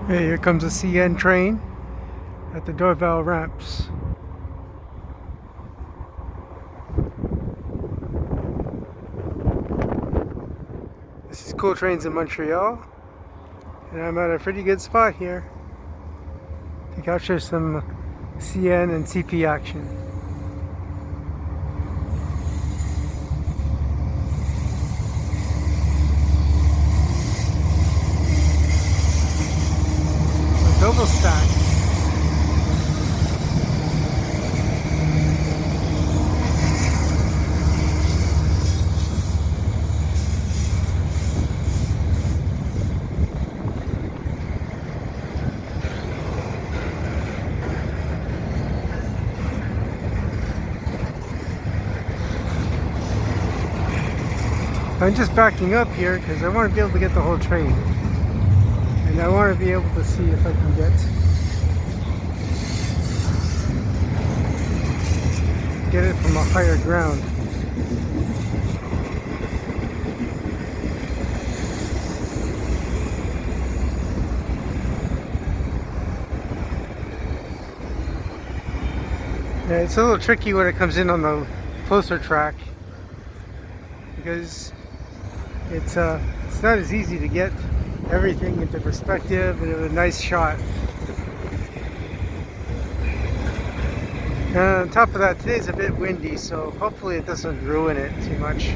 Hey, here comes a CN train at the Dorval ramps. This is Cool Trains in Montreal, and I'm at a pretty good spot here to capture some CN and CP action. A double stack. I'm just backing up here because I want to be able to get the whole train. And I want to be able to see if I can get it from a higher ground. Yeah, it's a little tricky when it comes in on the closer track because it's not as easy to get everything into perspective and a nice shot. And on top of that, today's a bit windy, so hopefully it doesn't ruin it too much.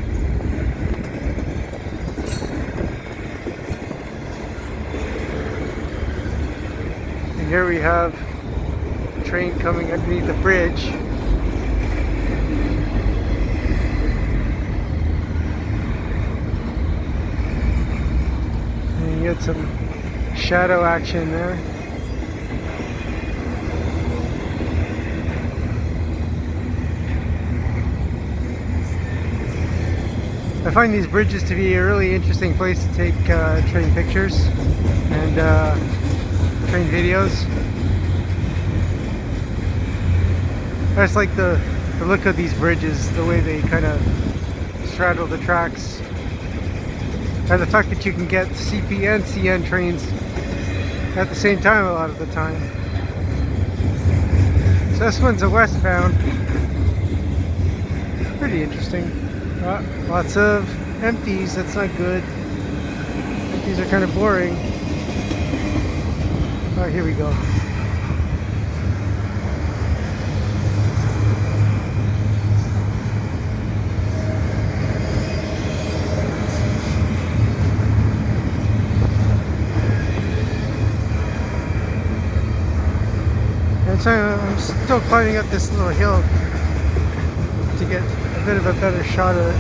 And here we have a train coming underneath the bridge. And you get some shadow action there. I find these bridges to be a really interesting place to take train pictures and train videos. I just like the look of these bridges, the way they kind of straddle the tracks, and the fact that you can get CP and CN trains at the same time a lot of the time. So this one's a westbound. Pretty interesting. Lots of empties, that's not good. Empties are kind of boring. Oh, here we go. And so I'm still climbing up this little hill to get a bit of a better shot of it.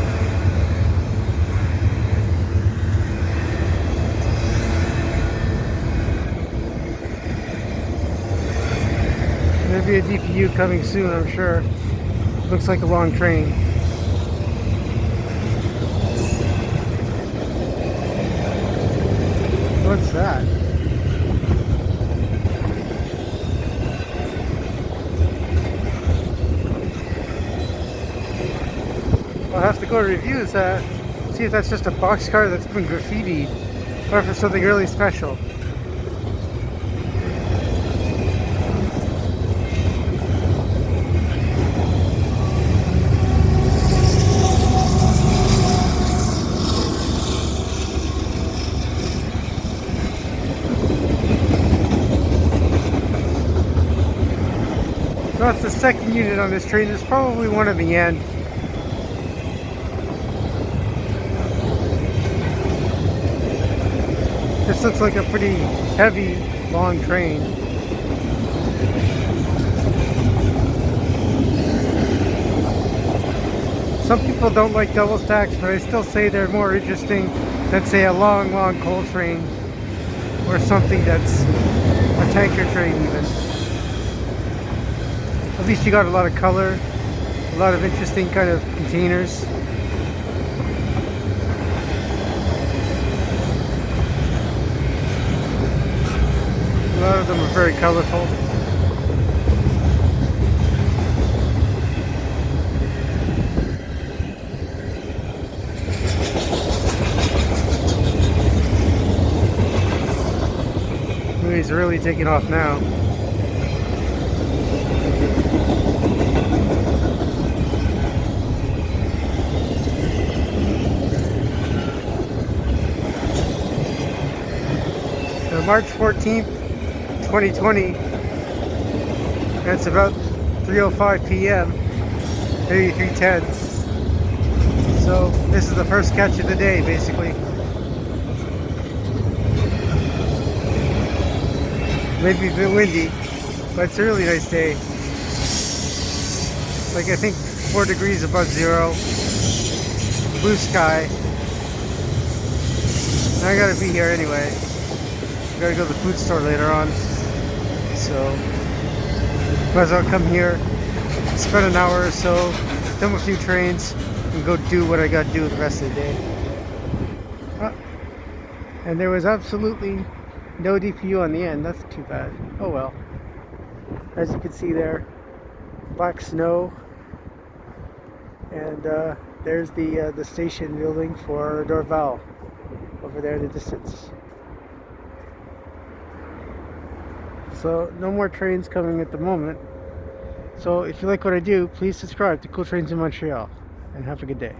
There'll be a DPU coming soon, I'm sure. Looks like a long train. What's that? I'll have to go review that, see if that's just a boxcar that's been graffitied or if it's something really special. That's the second unit on this train. There's probably one at the end. This looks like a pretty heavy, long train. Some people don't like double stacks, but I still say they're more interesting than, say, a long, long coal train or something that's a tanker train even. At least you got a lot of color, a lot of interesting kind of containers. A lot of them are very colorful. are really taking off now. March 14th, 2020. It's about 3:05 p.m. maybe 3:10. So this is the first catch of the day, basically. Maybe a bit windy, but it's a really nice day. Like, I think 4 degrees above zero, blue sky. And I gotta be here anyway. Gotta go to the food store later on, so might as well come here, spend an hour or so, film a few trains, and go do what I gotta do the rest of the day. And there was absolutely no DPU on the end. That's too bad. Oh well. As you can see there, black snow, and there's the station building for Dorval over there in the distance. So no more trains coming at the moment. So if you like what I do, please subscribe to Cool Trains in Montreal, and have a good day.